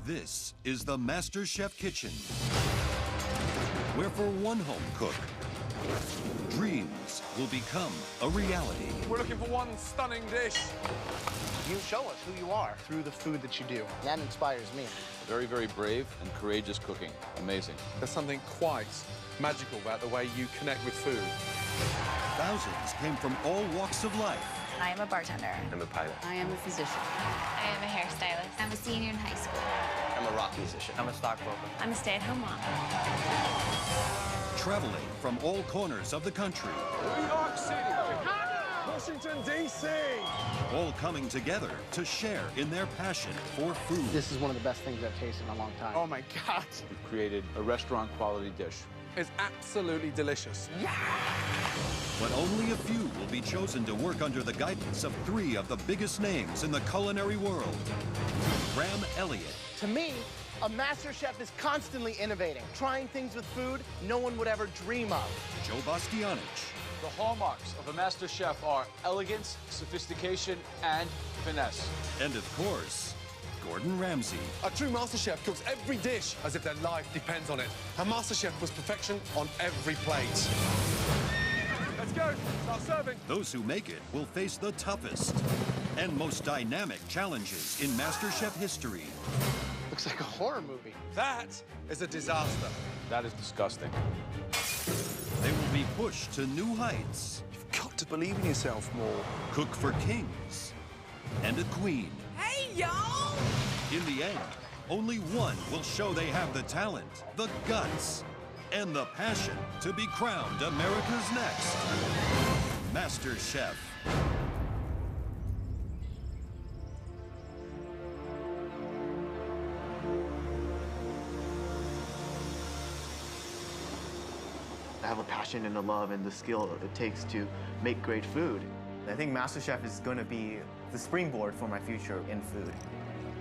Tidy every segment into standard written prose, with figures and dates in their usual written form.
This is the MasterChef kitchen, where for one home cook, dreams will become a reality. We're looking for one stunning dish. You show us who you are through the food that you do. That inspires me. Very, very brave and courageous cooking. Amazing. There's something quite magical about the way you connect with food. Thousands came from all walks of life. I am a bartender. I'm a pilot. I am a physician. I am a hairstylist. I'm a senior in high school. I'm a rock musician. I'm a stockbroker. I'm a stay-at-home mom. Traveling from all corners of the country. New York City, Chicago, Washington, D.C. All coming together to share in their passion for food. This is one of the best things I've tasted in a long time. Oh my God. We've created a restaurant-quality dish. It's absolutely delicious. But only a few will be chosen to work under the guidance of three of the biggest names in the culinary world. Graham Elliott. To me, a master chef is constantly innovating, trying things with food no one would ever dream of. Joe Bastianich. The hallmarks of a master chef are elegance, sophistication, and finesse. And of course, Gordon Ramsay. A true master chef cooks every dish as if their life depends on it. A master chef was perfection on every plate. Let's go. Start serving. Those who make it will face the toughest and most dynamic challenges in MasterChef history. Looks like a horror movie. That is a disaster. That is disgusting. They will be pushed to new heights. You've got to believe in yourself more. Cook for kings and a queen. Hey, y'all! In the end, only one will show they have the talent, the guts, and the passion to be crowned America's next Master Chef. I have a passion and a love and the skill it takes to make great food. I think MasterChef is going to be the springboard for my future in food.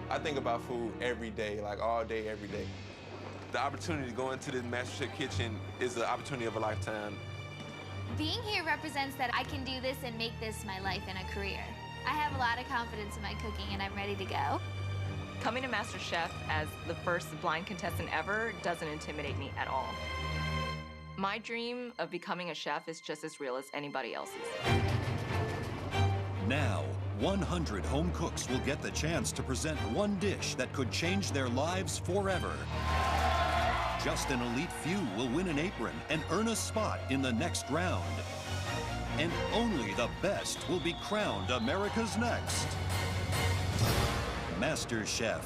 I think about food every day, like all day, every day. The opportunity to go into the MasterChef kitchen is the opportunity of a lifetime. Being here represents that I can do this and make this my life and a career. I have a lot of confidence in my cooking and I'm ready to go. Coming to MasterChef as the first blind contestant ever doesn't intimidate me at all. My dream of becoming a chef is just as real as anybody else's. Now, 100 home cooks will get the chance to present one dish that could change their lives forever. Just an elite few will win an apron and earn a spot in the next round. And only the best will be crowned America's next Master Chef.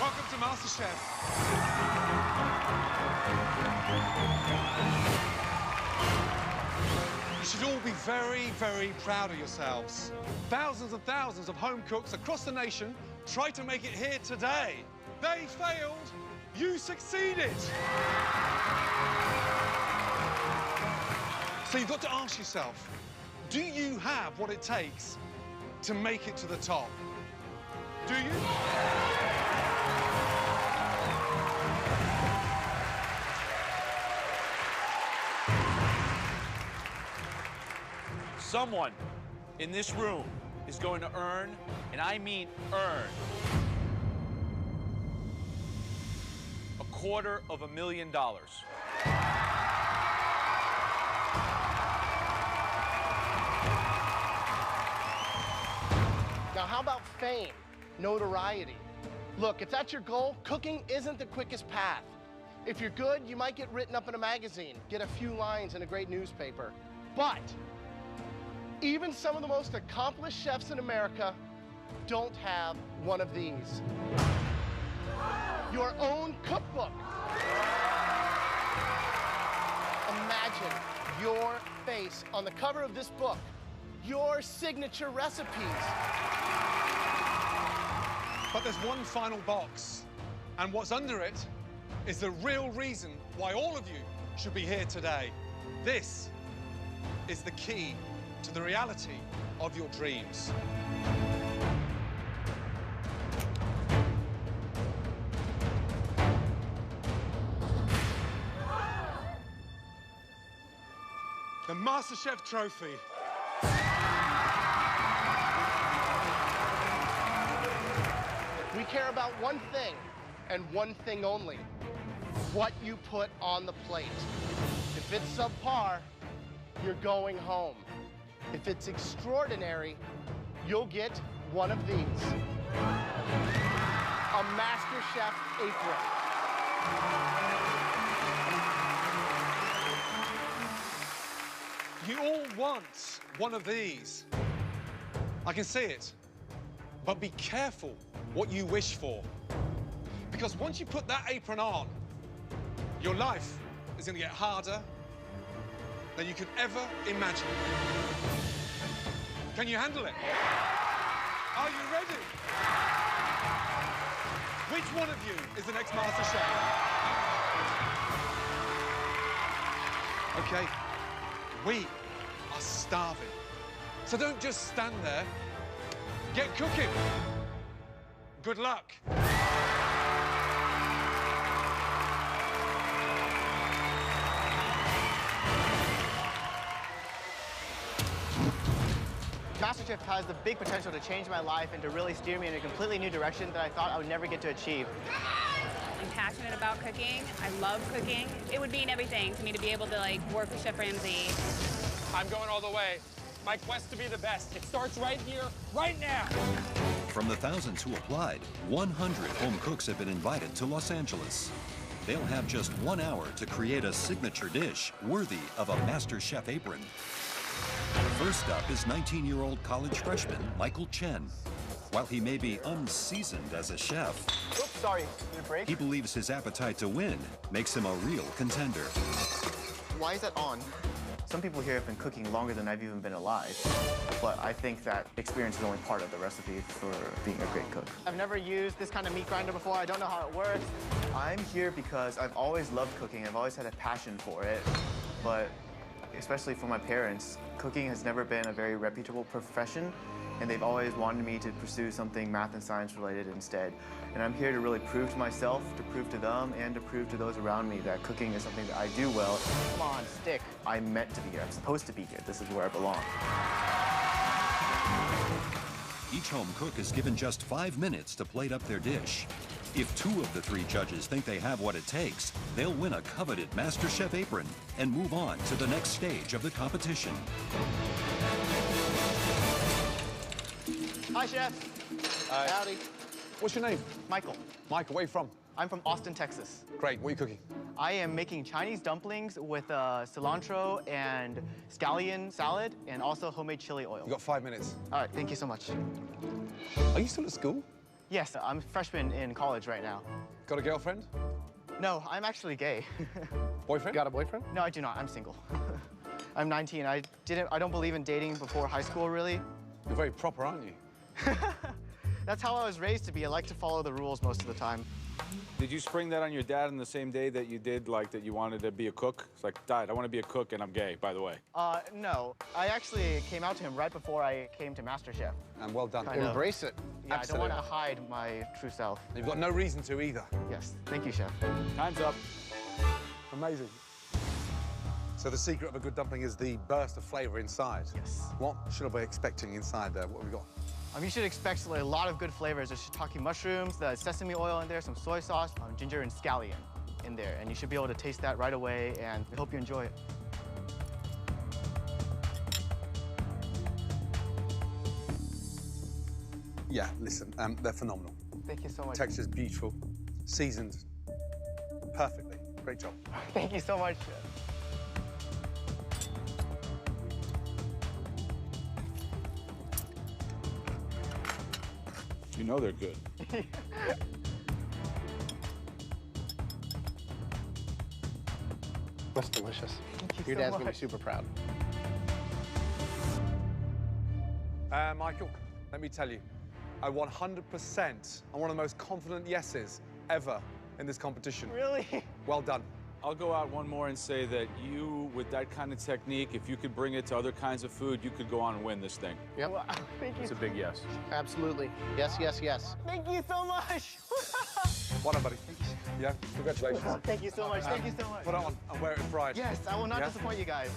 Welcome to MasterChef. You should all be very, very proud of yourselves. Thousands and thousands of home cooks across the nation tried to make it here today. They failed, you succeeded. So you've got to ask yourself, do you have what it takes to make it to the top? Do you? Someone in this room is going to earn, and I mean earn, $250,000. Now, how about fame, notoriety? Look, if that's your goal, cooking isn't the quickest path. If you're good, you might get written up in a magazine, get a few lines in a great newspaper. But even some of the most accomplished chefs in America don't have one of these. Your own cookbook. Imagine your face on the cover of this book, your signature recipes. But there's one final box, and what's under it is the real reason why all of you should be here today. This is the key to the reality of your dreams. The MasterChef trophy. We care about one thing and one thing only: what you put on the plate. If it's subpar, you're going home. If it's extraordinary, you'll get one of these: a MasterChef apron. You all want one of these. I can see it. But be careful what you wish for. Because once you put that apron on, your life is going to get harder than you could ever imagine. Can you handle it? Are you ready? Which one of you is the next Master Chef? Okay, we are starving. So don't just stand there. Get cooking. Good luck. MasterChef has the big potential to change my life and to really steer me in a completely new direction that I thought I would never get to achieve. I'm passionate about cooking. I love cooking. It would mean everything to me to be able to work with Chef Ramsay. I'm going all the way. My quest to be the best. It starts right here, right now. From the thousands who applied, 100 home cooks have been invited to Los Angeles. They'll have just 1 hour to create a signature dish worthy of a MasterChef apron. First up is 19-year-old college freshman Michael Chen. While he may be unseasoned as a chef, Oops, sorry. Need a break? he believes his appetite to win makes him a real contender. Why is that on? Some people here have been cooking longer than I've even been alive, but I think that experience is only part of the recipe for being a great cook. I've never used this kind of meat grinder before. I don't know how it works. I'm here because I've always loved cooking. I've always had a passion for it, but especially for my parents, cooking has never been a very reputable profession, and they've always wanted me to pursue something math and science related instead. And I'm here to really prove to myself, to prove to them, and to prove to those around me that cooking is something that I do well. Come on, stick. I'm meant to be here. I'm supposed to be here. This is where I belong. Each home cook is given just 5 minutes to plate up their dish. If 2 of the 3 judges think they have what it takes, they'll win a coveted MasterChef apron and move on to the next stage of the competition. Hi, Chef. Hi. Howdy. What's your name? Michael. Michael, where are you from? I'm from Austin, Texas. Great, what are you cooking? I am making Chinese dumplings with cilantro and scallion salad and also homemade chili oil. You've got 5 minutes. All right, thank you so much. Are you still at school? Yes, I'm a freshman in college right now. Got a girlfriend? No, I'm actually gay. Boyfriend? Got a boyfriend? No, I do not. I'm single. I'm 19. I don't believe in dating before high school, really. You're very proper, aren't you? That's how I was raised to be. I like to follow the rules most of the time. Did you spring that on your dad on the same day that you did, that you wanted to be a cook? It's like, Dad, I want to be a cook and I'm gay, by the way. No. I actually came out to him right before I came to MasterChef. And well done. Kind of. Embrace it. Yeah, Absolutely. I don't want to hide my true self. You've got no reason to either. Yes, thank you, Chef. Time's up. Amazing. So the secret of a good dumpling is the burst of flavor inside. Yes. What should I be expecting inside there? What have we got? You should expect a lot of good flavors. There's shiitake mushrooms, the sesame oil in there, some soy sauce, ginger and scallion in there. And you should be able to taste that right away, and we hope you enjoy it. Yeah, listen, they're phenomenal. Thank you so much. Texture's beautiful, seasoned perfectly. Great job. Thank you so much, Chef. You know they're good. That's delicious. Thank you Your so dad's gonna be much. super proud. Michael, let me tell you, I 100% am one of the most confident yeses ever in this competition. Really? Well done. I'll go out one more and say that you, with that kind of technique, if you could bring it to other kinds of food, you could go on and win this thing. Yep. Wow, thank you. It's a big yes. Absolutely. Yes, yes, yes. Thank you so much. Well done, buddy. Yeah, congratulations. Thank you so much. Thank you so much. Put it on and wear it with pride. Yes, I will not disappoint you guys.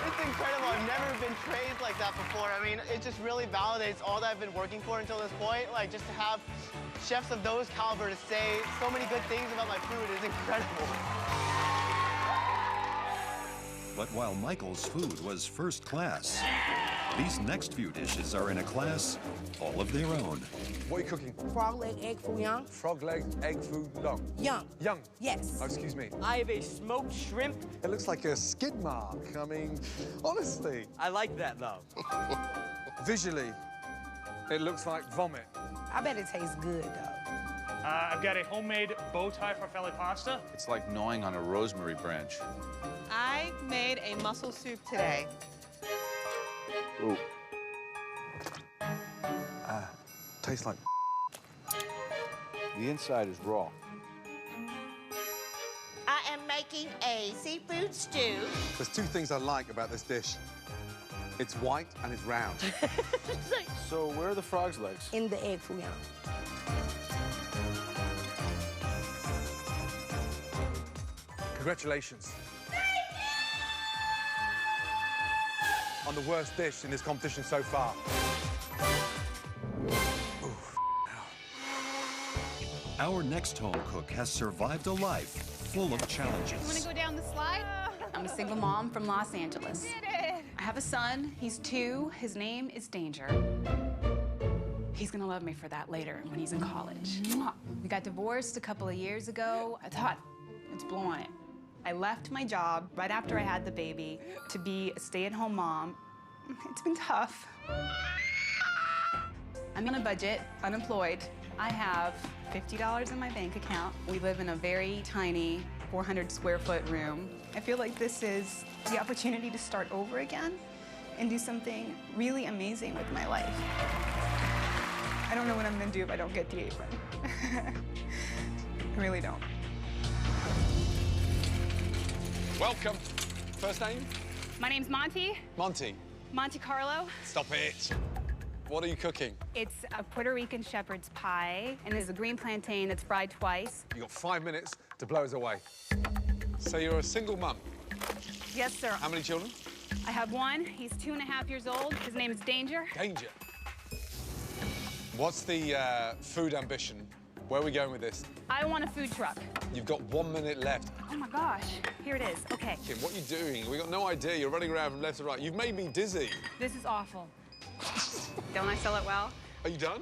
It's incredible. I've never been praised like that before. I mean, it just really validates all that I've been working for until this point. Like, just to have chefs of those caliber to say so many good things about my food is incredible. But while Michael's food was first class, these next few dishes are in a class all of their own. What are you cooking? Frog leg egg foo young. Frog leg, egg foo long. Young. Young? Yes. Oh, excuse me. I have a smoked shrimp. It looks like a skid mark. I mean, honestly. I like that, though. Visually, it looks like vomit. I bet it tastes good, though. I've got a homemade bow tie farfalle pasta. It's like gnawing on a rosemary branch. I made a mussel soup today. Ooh. Tastes like The inside is raw. I am making a seafood stew. There's two things I like about this dish. It's white and it's round. So where are the frog's legs? In the egg foo young. Congratulations. On the worst dish in this competition so far. Our next home cook has survived a life full of challenges. Want to go down the slide? I'm a single mom from Los Angeles. Did it. I have a son. He's 2. His name is Danger. He's gonna love me for that later when he's in college. We got divorced a couple of years ago. I thought, let's blow on it. I left my job right after I had the baby to be a stay-at-home mom. It's been tough. I'm on a budget, unemployed. I have $50 in my bank account. We live in a very tiny 400 square foot room. I feel like this is the opportunity to start over again and do something really amazing with my life. I don't know what I'm gonna do if I don't get the apron. I really don't. Welcome. First name? My name's Monty. Monty. Monte Carlo. Stop it. What are you cooking? It's a Puerto Rican shepherd's pie, and there's a green plantain that's fried twice. You got 5 minutes to blow us away. So you're a single mum. Yes, sir. How many children? I have one. He's 2.5 years old. His name is Danger. Danger. What's the food ambition? Where are we going with this? I want a food truck. You've got 1 minute left. Oh my gosh, here it is. Okay. Kim, what are you doing? We got no idea. You're running around from left to right. You've made me dizzy. This is awful. Don't I sell it well? Are you done?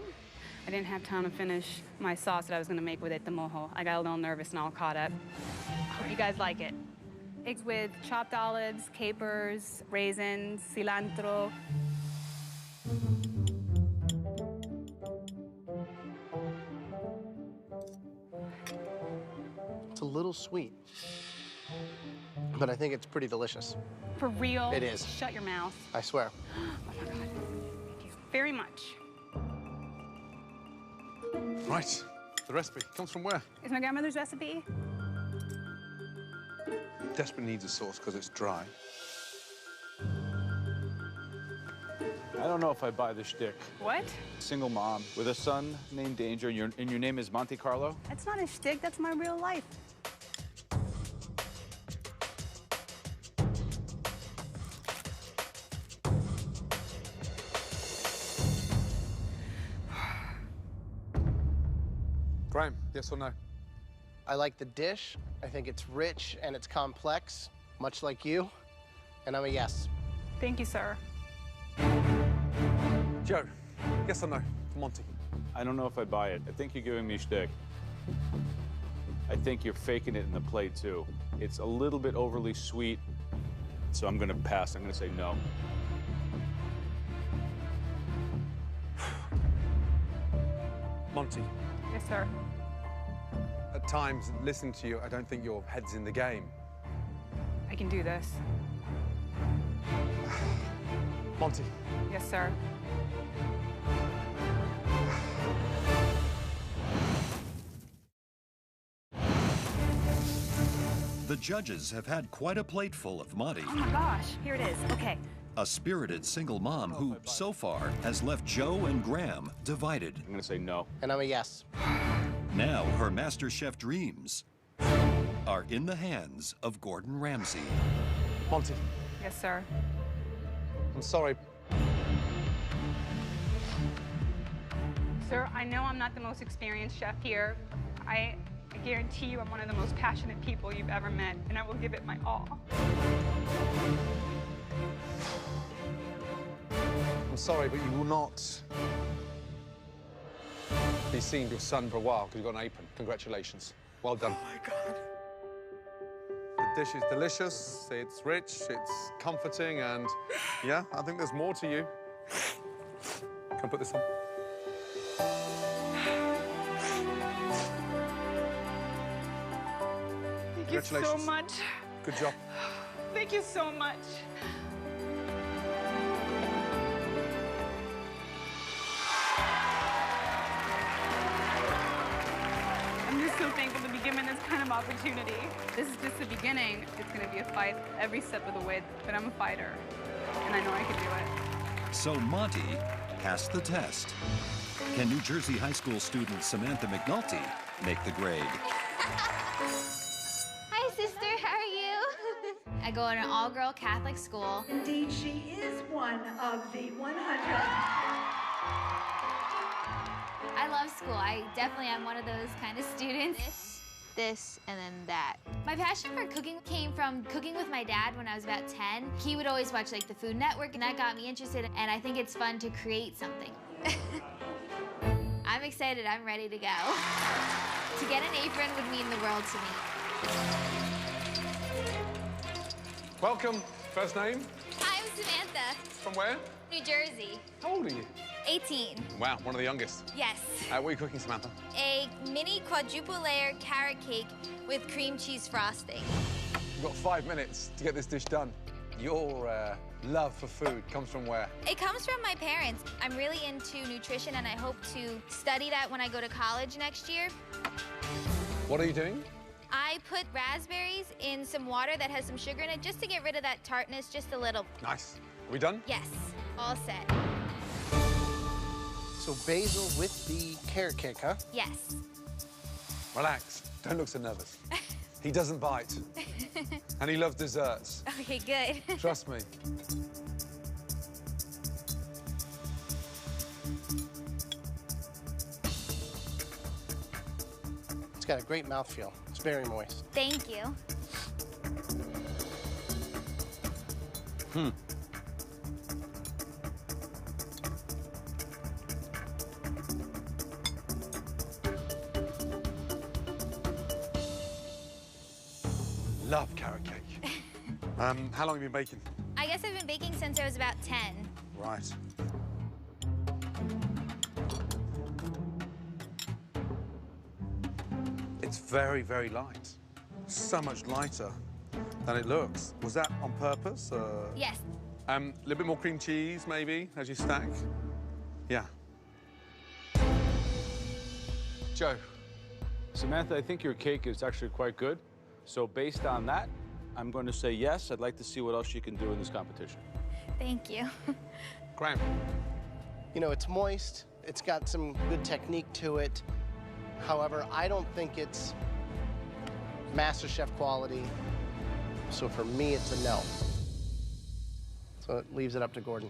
I didn't have time to finish my sauce that I was gonna make with it, the mojo. I got a little nervous and all caught up. Hope you guys like it. Eggs with chopped olives, capers, raisins, cilantro. It's a little sweet, but I think it's pretty delicious. For real? It is. Shut your mouth. I swear. Oh my God. Thank you very much. Right. The recipe comes from where? It's my grandmother's recipe. Desperately needs a sauce because it's dry. I don't know if I buy the shtick. What? Single mom with a son named Danger, and your name is Monte Carlo? That's not a shtick, that's my real life. Graham, yes or no? I like the dish. I think it's rich and it's complex, much like you. And I'm a yes. Thank you, sir. Joe, yes or no for Monty? I don't know if I buy it. I think you're giving me shtick. I think you're faking it in the plate, too. It's a little bit overly sweet, so I'm gonna pass. I'm gonna say no. Monty. Yes, sir. At times, listening to you, I don't think your head's in the game. I can do this. Monty. Yes, sir. The judges have had quite a plateful of Monty, Oh my gosh, here it is. Okay. a spirited single mom who, so far, has left Joe and Graham divided. I'm gonna say no. And I'm a yes. Now her MasterChef dreams are in the hands of Gordon Ramsay. Monty, Yes, sir. I'm sorry. Sir, I know I'm not the most experienced chef here. I guarantee you I'm one of the most passionate people you've ever met, and I will give it my all. I'm sorry, but you will not be seeing your son for a while because you've got an apron. Congratulations. Well done. Oh my God. The dish is delicious, it's rich, it's comforting, and yeah, I think there's more to you. Can I put this on? Thank you so Congratulations. much. Good job. Thank you so much. I'm just so thankful to be given this kind of opportunity. This is just the beginning. It's going to be a fight every step of the way, but I'm a fighter, and I know I can do it. So Monty passed the test. Can New Jersey high school student Samantha McNulty make the grade? Hi, sister. How are you? I go to an all-girl Catholic school. Indeed, she is one of the 100. I love school. I definitely am one of those kind of students. This, and then that. My passion for cooking came from cooking with my dad when I was about 10. He would always watch like the Food Network, and that got me interested, and I think it's fun to create something. I'm excited. I'm ready to go. To get an apron would mean the world to me. Welcome. First name? Hi, I'm Samantha. From where? New Jersey. How old are you? 18. Wow, one of the youngest. Yes. What are you cooking, Samantha? A mini quadruple layer carrot cake with cream cheese frosting. You've got 5 minutes to get this dish done. Your love for food comes from where? It comes from my parents. I'm really into nutrition, and I hope to study that when I go to college next year. What are you doing? I put raspberries in some water that has some sugar in it just to get rid of that tartness, just a little. Nice. Are we done? Yes, all set. So basil with the carrot cake, huh? Yes. Relax. Don't look so nervous. He doesn't bite. And he loves desserts. Okay, good. Trust me. It's got a great mouthfeel. It's very moist. Thank you. Love carrot cake. How long have you been baking? I guess I've been baking since I was about 10. Right. It's very, very light. So much lighter than it looks. Was that on purpose? Yes. A little bit more cream cheese, maybe, as you stack? Yeah. Joe. Samantha, I think your cake is actually quite good. So based on that, I'm going to say yes. I'd like to see what else you can do in this competition. Thank you. Graham. You know, it's moist. It's got some good technique to it. However, I don't think it's MasterChef quality. So for me, it's a no. So it leaves it up to Gordon.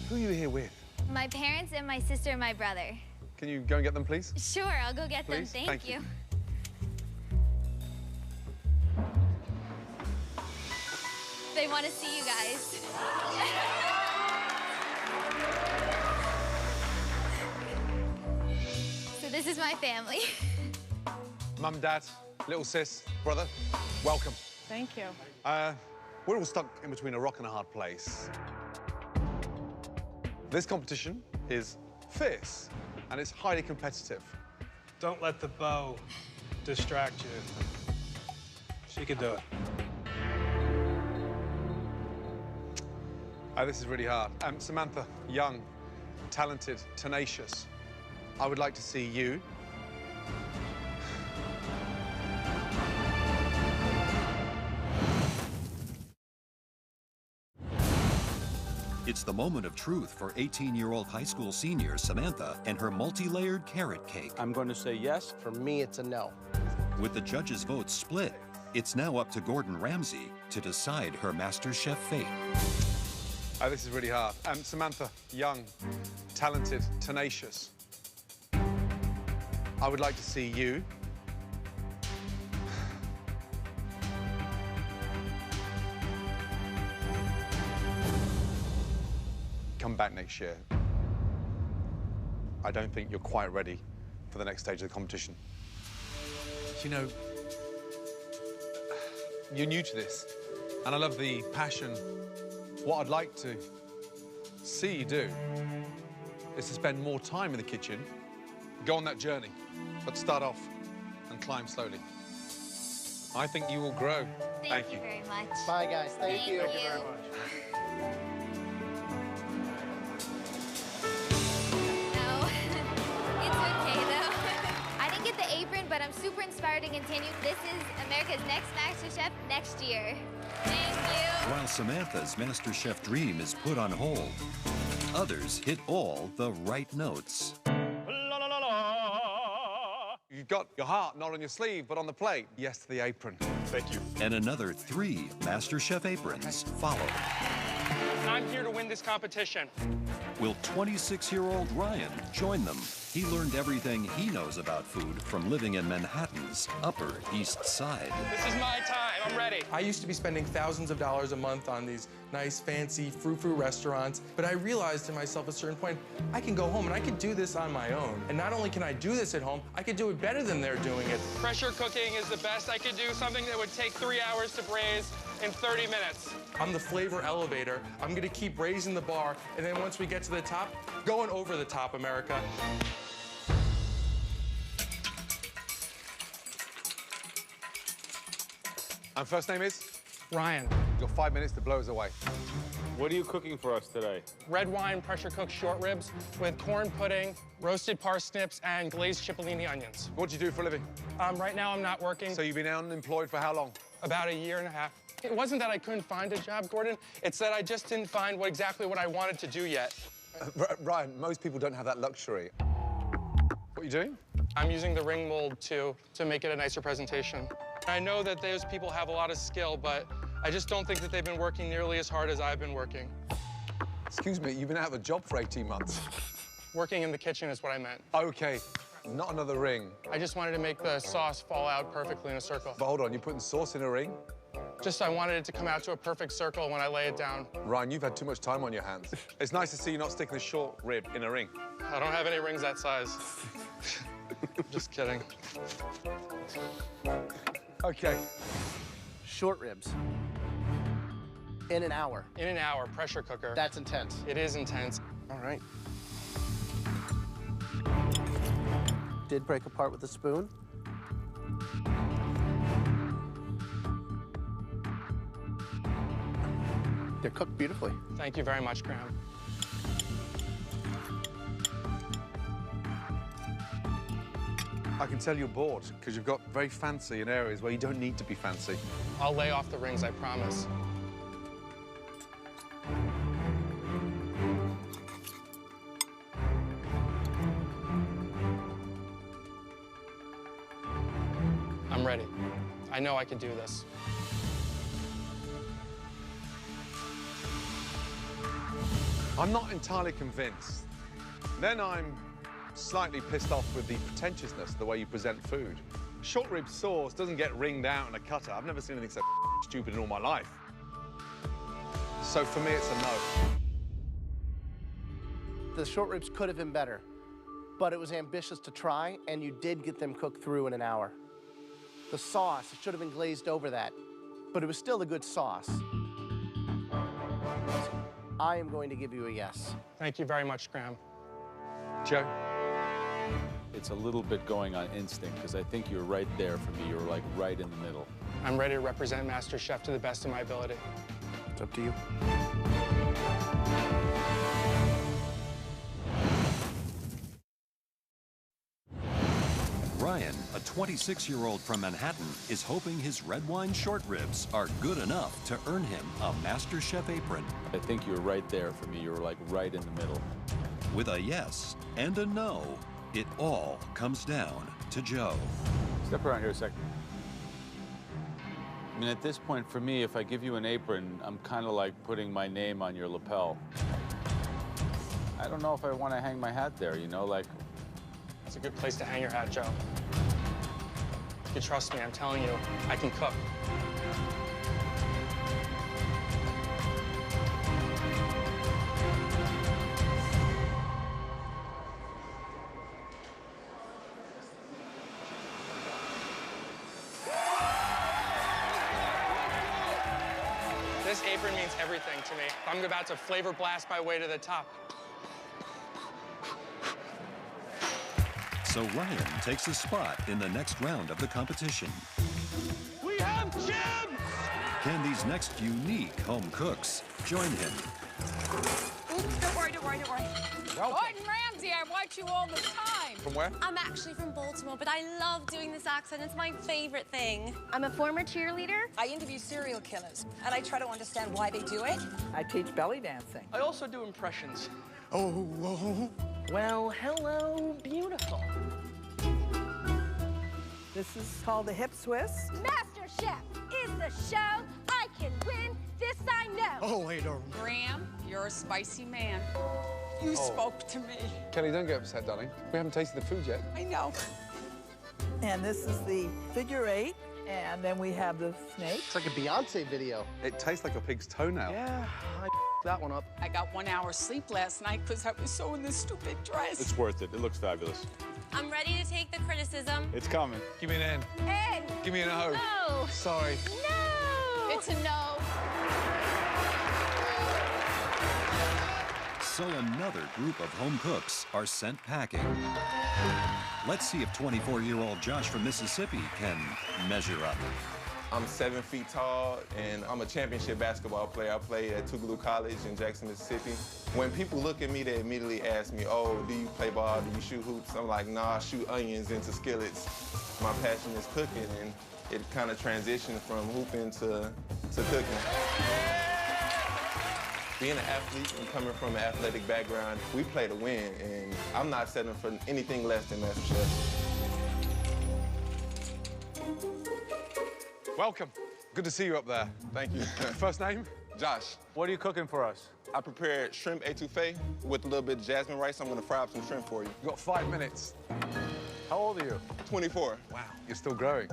Who are you here with? My parents and my sister and my brother. Can you go and get them, please? Sure, I'll go get them. Please? Thank you. They want to see you guys. So this is my family. Mum, Dad, little sis, brother, welcome. Thank you. We're all stuck in between a rock and a hard place. This competition is fierce, and it's highly competitive. Don't let the bow distract you. She can do it. This is really hard. Samantha, young, talented, tenacious. I would like to see you It's the moment of truth for 18-year-old high school senior Samantha and her multi-layered carrot cake. I'm going to say yes. For me, it's a no. With the judges' votes split, it's now up to Gordon Ramsay to decide her MasterChef fate. Oh, this is really hard. Samantha, young, talented, tenacious. I would like to see you come back next year. I don't think you're quite ready for the next stage of the competition. You know, you're new to this, and I love the passion. What I'd like to see you do is to spend more time in the kitchen, go on that journey, but start off and climb slowly. I think you will grow. Thank you very much. Bye, guys. Thank you. Thank you very much. No, it's okay though. I didn't get the apron, but I'm super inspired to continue. This is America's Next MasterChef next year. Thank you. While Samantha's MasterChef dream is put on hold, others hit all the right notes. You've got your heart not on your sleeve, but on the plate. Yes to the apron. Thank you. And another 3 MasterChef aprons follow. I'm here to win this competition. Will 26-year-old Ryan join them? He learned everything he knows about food from living in Manhattan's Upper East Side. This is my time. I'm ready. I used to be spending thousands of dollars a month on these nice, fancy, frou-frou restaurants, but I realized to myself at a certain point, I can go home and I can do this on my own. And not only can I do this at home, I can do it better than they're doing it. Pressure cooking is the best I could do, something that would take 3 hours to braise in 30 minutes. I'm the flavor elevator. I'm gonna keep raising the bar, and then once we get to the top, going over the top, America. And first name is? Ryan. Your 5 minutes to blow us away. What are you cooking for us today? Red wine pressure cooked short ribs with corn pudding, roasted parsnips, and glazed cipollini onions. What do you do for a living? Right now I'm not working. So you've been unemployed for how long? About 1.5 years. It wasn't that I couldn't find a job, Gordon. It's that I just didn't find exactly what I wanted to do yet. Ryan, most people don't have that luxury. What are you doing? I'm using the ring mold to make it a nicer presentation. I know that those people have a lot of skill, but I just don't think that they've been working nearly as hard as I've been working. Excuse me, you've been out of a job for 18 months. Working in the kitchen is what I meant. Okay, not another ring. I just wanted to make the sauce fall out perfectly in a circle. But hold on, you're putting sauce in a ring? Just I wanted it to come out to a perfect circle when I lay it down. Ryan, you've had too much time on your hands. It's nice to see you not sticking a short rib in a ring. I don't have any rings that size. Just kidding. Okay. Short ribs. In an hour. In an hour, pressure cooker. That's intense. It is intense. All right. Did break apart with a spoon. They're cooked beautifully. Thank you very much, Graham. I can tell you're bored because you've got very fancy in areas where you don't need to be fancy. I'll lay off the rings, I promise. I'm ready. I know I can do this. I'm not entirely convinced. Then I'm slightly pissed off with the pretentiousness of the way you present food. Short rib sauce doesn't get ringed out in a cutter. I've never seen anything so stupid in all my life. So for me, it's a no. The short ribs could have been better, but it was ambitious to try, and you did get them cooked through in an hour. The sauce, it should have been glazed over that, but it was still a good sauce. I am going to give you a yes. Thank you very much, Graham. Joe? It's a little bit going on instinct, because I think you're right there for me. You're like right in the middle. I'm ready to represent MasterChef to the best of my ability. It's up to you. Ryan, a 26-year-old from Manhattan, is hoping his red wine short ribs are good enough to earn him a MasterChef apron. I think you're right there for me. You're like right in the middle. With a yes and a no, it all comes down to Joe. Step around here a second. I mean, at this point, for me, if I give you an apron, I'm kind of like putting my name on your lapel. I don't know if I want to hang my hat there, you know, like... It's a good place to hang your hat, Joe. If you trust me, I'm telling you, I can cook. This apron means everything to me. I'm about to flavor blast my way to the top. So Ryan takes a spot in the next round of the competition. We have gems! Can these next unique home cooks join him? Oops, don't worry, don't worry, don't worry. Gordon Ramsay, I watch you all the time. From where? I'm actually from Baltimore, but I love doing this accent. It's my favorite thing. I'm a former cheerleader. I interview serial killers, and I try to understand why they do it. I teach belly dancing. I also do impressions. Oh. Well, hello, beautiful. This is called the hip twist. MasterChef is the show. I can win. This I know. Oh, wait, no. Graham, you're a spicy man. You spoke to me. Kelly, don't get upset, darling. We haven't tasted the food yet. I know. And this is the figure 8. And then we have the snake. It's like a Beyonce video. It tastes like a pig's toenail. Yeah, I that one up. I got 1 hour sleep last night because I was sewing this stupid dress. It's worth it. It looks fabulous. I'm ready to take the criticism. It's coming. Give me an N. N. Give me an O. No. Sorry. No. It's a no. So another group of home cooks are sent packing. Let's see if 24-year-old Josh from Mississippi can measure up. I'm 7 feet tall, and I'm a championship basketball player. I played at Tougaloo College in Jackson, Mississippi. When people look at me, they immediately ask me, oh, do you play ball? Do you shoot hoops? I'm like, nah, I shoot onions into skillets. My passion is cooking, and it kind of transitioned from hooping to cooking. Being an athlete and coming from an athletic background, we play to win, and I'm not settling for anything less than MasterChef. Welcome. Good to see you up there. Thank you. First name? Josh. What are you cooking for us? I prepared shrimp etouffee with a little bit of jasmine rice. I'm gonna fry up some shrimp for you. You've got 5 minutes. How old are you? 24. Wow, you're still growing.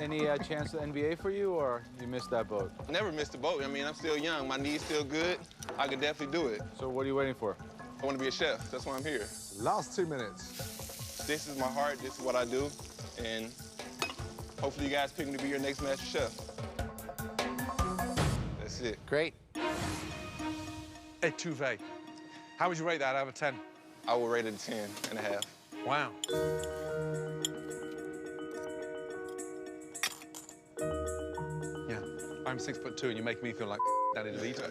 Any chance of NBA for you, or you missed that boat? Never missed a boat. I mean, I'm still young. My knee's still good. I could definitely do it. So what are you waiting for? I want to be a chef. That's why I'm here. Last 2 minutes. This is my heart. This is what I do. And hopefully you guys pick me to be your next master chef. That's it. Great. Etouffee. How would you rate that out of 10? I will rate it a 10 and a half. Wow. Yeah, I'm 6'2", and you make me feel like Danny DeVito.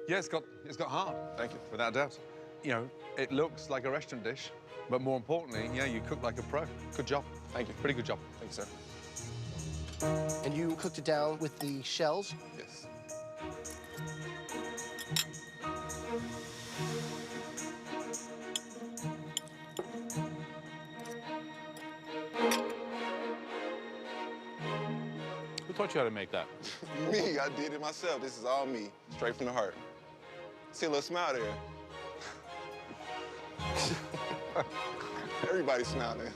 Yeah, it's got heart. Thank you. Without a doubt. You know, it looks like a restaurant dish, but more importantly, yeah, you cook like a pro. Good job. Thank you. Pretty good job. Thank you, sir. And you cooked it down with the shells? Yes. Who taught you how to make that? Me, I did it myself. This is all me, straight from the heart. See a little smile there. Everybody's smiling.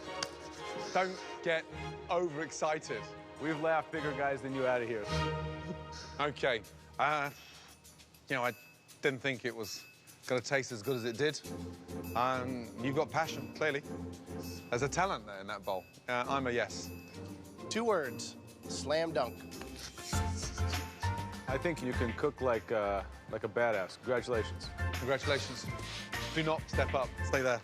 Don't get overexcited. We've laughed bigger guys than you out of here. Okay. You know, I didn't think it was going to taste as good as it did. You've got passion, clearly. There's a talent there in that bowl. I'm a yes. 2 words, slam dunk. I think you can cook like a badass. Congratulations. Congratulations. Do not step up. Stay there.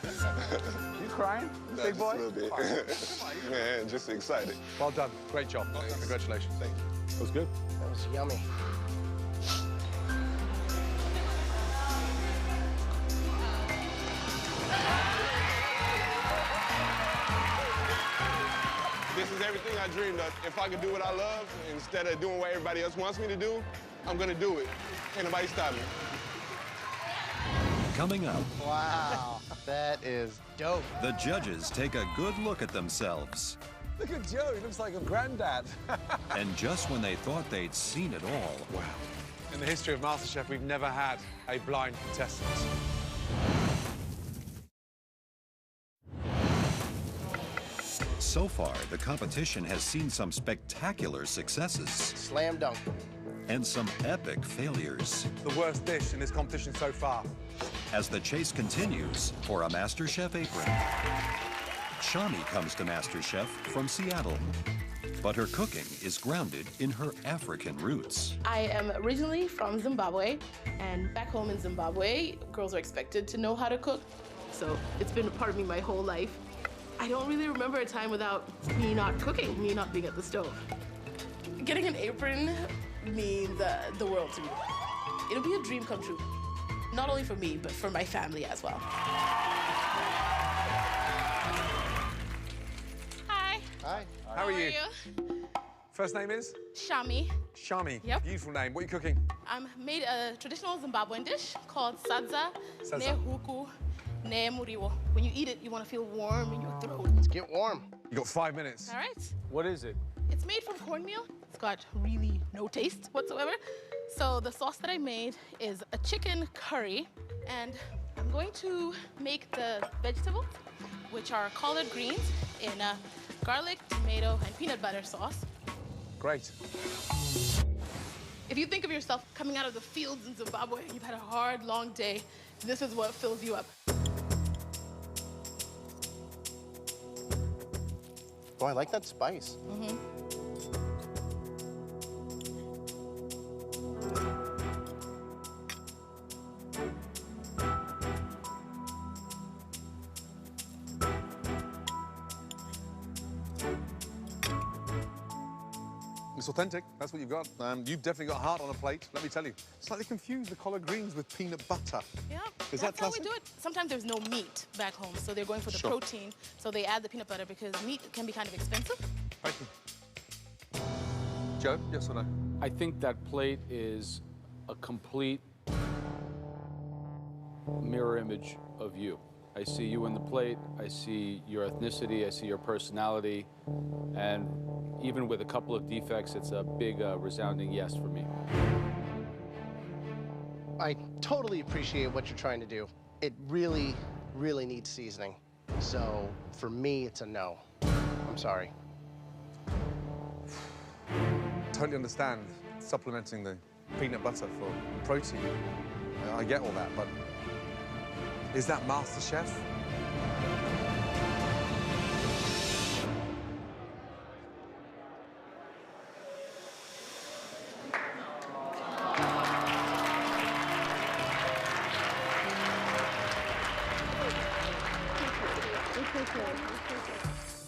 You crying, No, big boy? Just a little bit. Man, just excited. Well done. Great job. Well done. Congratulations. Thank you. That was good. That was yummy. This is is everything I dreamed of. If I could do what I love instead of doing what everybody else wants me to do, I'm gonna do it. Can't nobody stop me. Coming up. Wow, that is dope. The judges take a good look at themselves. Look at Joe, he looks like a granddad. And just when they thought they'd seen it all. Wow. In the history of MasterChef, we've never had a blind contestant. So far, the competition has seen some spectacular successes. Slam dunk. And some epic failures. The worst dish in this competition so far. As the chase continues for a MasterChef apron, Shami comes to MasterChef from Seattle. But her cooking is grounded in her African roots. I am originally from Zimbabwe, and back home in Zimbabwe, girls are expected to know how to cook. So it's been a part of me my whole life. I don't really remember a time without me not cooking, me not being at the stove. Getting an apron means the world to me. It'll be a dream come true. Not only for me, but for my family as well. Hi. Hi. How are you? First name is? Shami. Shami. Yep. Beautiful name. What are you cooking? I made a traditional Zimbabwean dish called sadza ne huku ne muriwo. When you eat it, you want to feel warm in your throat. Let's get warm. You got 5 minutes. All right. What is it? It's made from cornmeal. It's got really no taste whatsoever. So the sauce that I made is a chicken curry, and I'm going to make the vegetables, which are collard greens in a garlic, tomato, and peanut butter sauce. Great. If you think of yourself coming out of the fields in Zimbabwe, you've had a hard, long day, this is what fills you up. Oh, I like that spice. Mm-hmm. It's authentic. That's what you've got. You've definitely got heart on a plate, let me tell you. Slightly confused the collard greens with peanut butter. Yeah, Is that's that how we do it. Sometimes there's no meat back home, so they're going for the protein. So they add the peanut butter because meat can be kind of expensive. Thank you. Joe, yes or no? I think that plate is a complete mirror image of you. I see you in the plate, I see your ethnicity, I see your personality, and even with a couple of defects, it's a big, resounding yes for me. I totally appreciate what you're trying to do. It really, really needs seasoning. So for me, it's a no. I'm sorry. Totally understand supplementing the peanut butter for protein. I get all that, but is that MasterChef?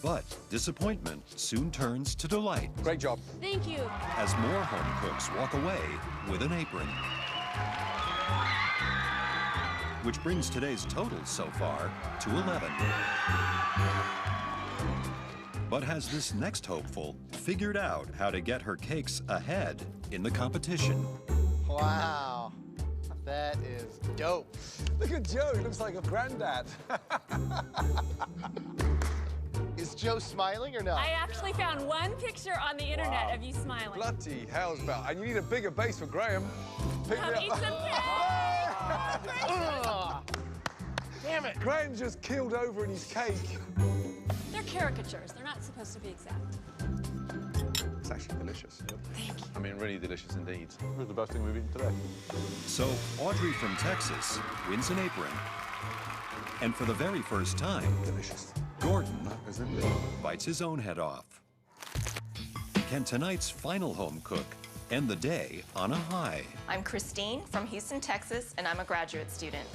But disappointment soon turns to delight. Great job. Thank you. As more home cooks walk away with an apron. Which brings today's total so far to 11. But has this next hopeful figured out how to get her cakes ahead in the competition? Wow, that is dope. Look at Joe, he looks like a granddad. Is Joe smiling or not? I actually found one picture on the internet of you smiling. Bloody hell's bell. And you need a bigger base for Graham. Pick Come me eat up. some cake! Damn it. Graham just keeled over in his cake. They're caricatures. They're not supposed to be exact. It's actually delicious. Thank you. I mean, really delicious indeed. It's the best thing we've eaten today. So Audrey from Texas wins an apron. And for the very first time, Delicious. Gordon bites his own head off. Can tonight's final home cook end the day on a high? I'm Christine from Houston, Texas, and I'm a graduate student.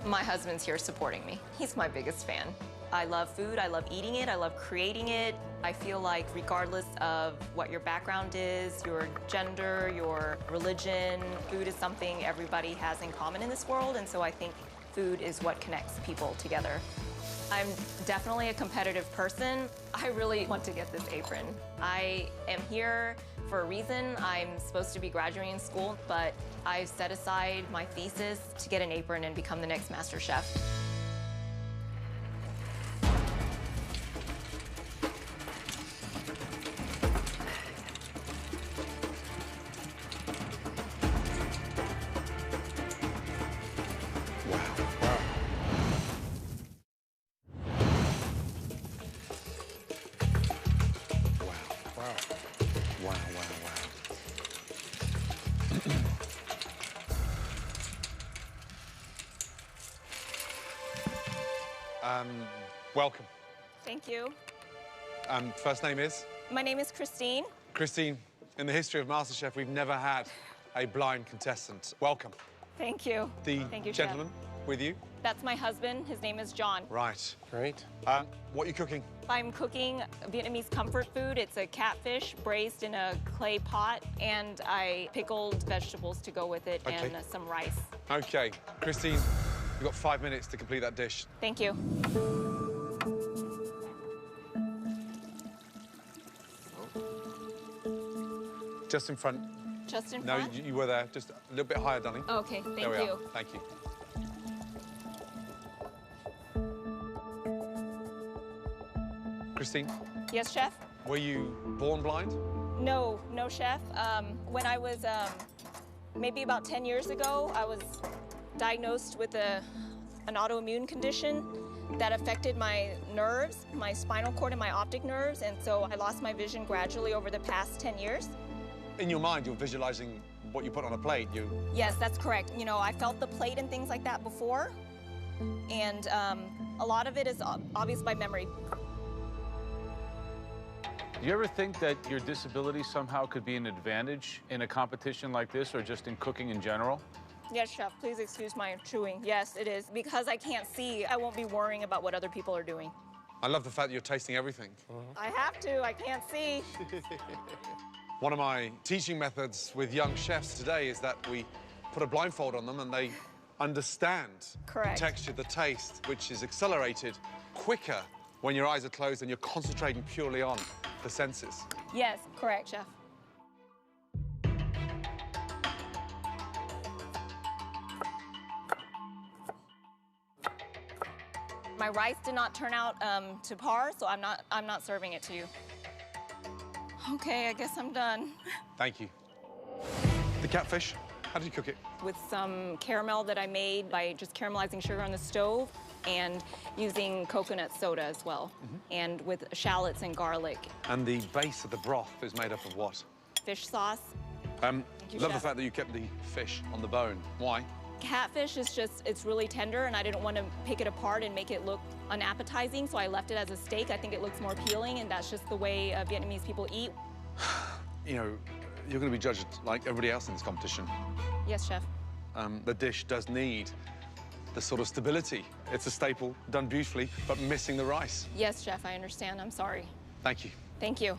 My husband's here supporting me. He's my biggest fan. I love food, I love eating it, I love creating it. I feel like regardless of what your background is, your gender, your religion, food is something everybody has in common in this world, and so I think food is what connects people together. I'm definitely a competitive person. I really want to get this apron. I am here for a reason. I'm supposed to be graduating school, but I've set aside my thesis to get an apron and become the next MasterChef. Welcome. Thank you. First name is? My name is Christine. Christine, in the history of MasterChef, we've never had a blind contestant. Welcome. Thank you. Thank you, gentleman with you? That's my husband. His name is John. Right. Great. What are you cooking? I'm cooking Vietnamese comfort food. It's a catfish braised in a clay pot, and I pickled vegetables to go with it and some rice. Okay. Christine, you've got 5 minutes to complete that dish. Thank you. Just in front. Just in front? No, you were there. Just a little bit higher, darling. Okay, thank there we you. Are. Thank you. Christine? Yes, chef? Were you born blind? No, no, chef. When I was maybe about 10 years ago, I was diagnosed with an autoimmune condition that affected my nerves, my spinal cord and my optic nerves, and so I lost my vision gradually over the past 10 years. In your mind, you're visualizing what you put on a plate. Yes, that's correct. You know, I felt the plate and things like that before, and a lot of it is obvious by memory. Do you ever think that your disability somehow could be an advantage in a competition like this or just in cooking in general? Yes, chef, please excuse my chewing. Yes, it is. Because I can't see, I won't be worrying about what other people are doing. I love the fact that you're tasting everything. I have to, I can't see. One of my teaching methods with young chefs today is that we put a blindfold on them and they understand the texture, the taste, which is accelerated quicker when your eyes are closed and you're concentrating purely on the senses. Yes, correct, chef. My rice did not turn out to par, so I'm not serving it to you. Okay, I guess I'm done. Thank you. The catfish, how did you cook it? With some caramel that I made by just caramelizing sugar on the stove and using coconut soda as well, and with shallots and garlic. And the base of the broth is made up of what? Fish sauce. Love the fact that you kept the fish on the bone. Why? Catfish is just, it's really tender, and I didn't want to pick it apart and make it look unappetizing, so I left it as a steak. I think it looks more appealing, and that's just the way Vietnamese people eat. You know, you're going to be judged like everybody else in this competition. Yes, chef. The dish does need the sort of stability. It's a staple, done beautifully, but missing the rice. Yes, chef, I understand. I'm sorry. Thank you. Thank you.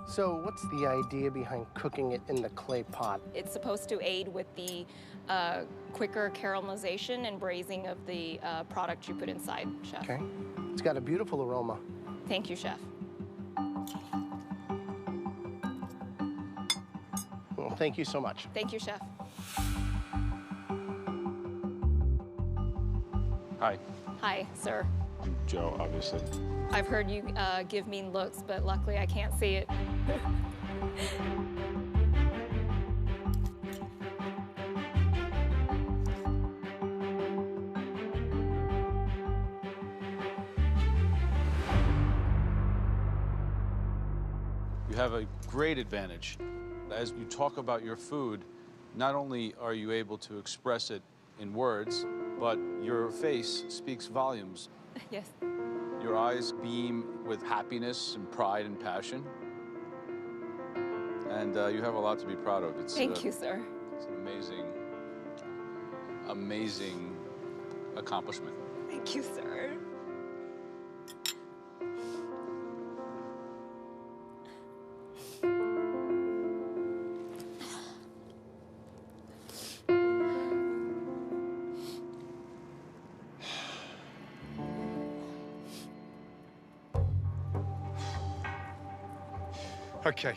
So what's the idea behind cooking it in the clay pot? It's supposed to aid with the quicker caramelization and braising of the product you put inside, chef. Okay. It's got a beautiful aroma. Thank you, chef. Well, thank you so much. Thank you, chef. Hi. Hi, sir. I'm Joe, obviously. I've heard you give mean looks, but luckily I can't see it. You have a great advantage. As you talk about your food, not only are you able to express it in words, but your face speaks volumes. Yes. Your eyes beam with happiness and pride and passion. And you have a lot to be proud of. Thank you, sir. It's an amazing, amazing accomplishment. Thank you, sir. Okay.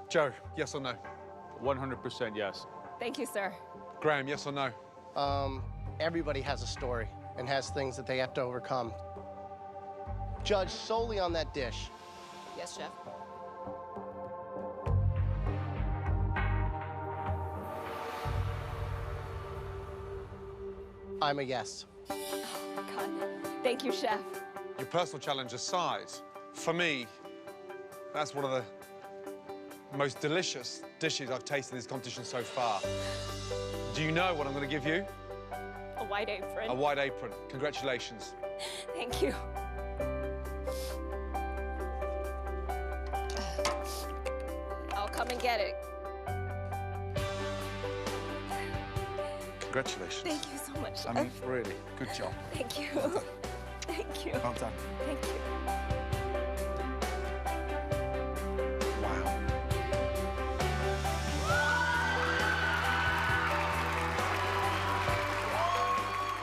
Joe, yes or no? 100% yes. Thank you, sir. Graham, yes or no? Everybody has a story and has things that they have to overcome. Judge solely on that dish. Yes, chef. I'm a yes. Oh, God. Thank you, chef. Your personal challenge aside, for me, that's one of the most delicious dishes I've tasted in this competition so far. Do you know what I'm going to give you? A white apron. A white apron. Congratulations. Thank you. I'll come and get it. Congratulations. Thank you so much, chef. I mean, really, good job. Thank you. Thank you. Well done. Thank you. Wow.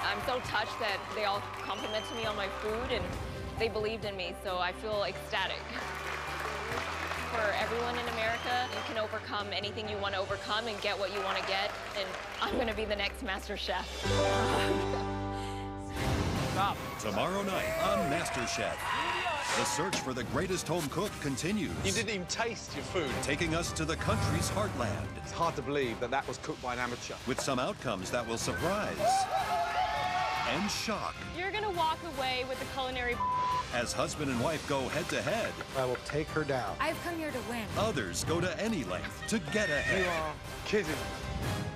I'm so touched that they all complimented me on my food and they believed in me, so I feel ecstatic. For everyone in America, you can overcome anything you want to overcome and get what you want to get, and I'm going to be the next MasterChef. Stop. Tomorrow night on MasterChef, the search for the greatest home cook continues. You didn't even taste your food. Taking us to the country's heartland. It's hard to believe that that was cooked by an amateur. With some outcomes that will surprise and shock. You're gonna walk away with the culinary. As husband and wife go head-to-head. I will take her down. I've come here to win. Others go to any length to get ahead. You are kidding.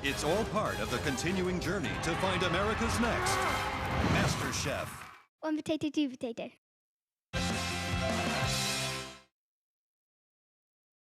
It's all part of the continuing journey to find America's next MasterChef. One potato, two potato.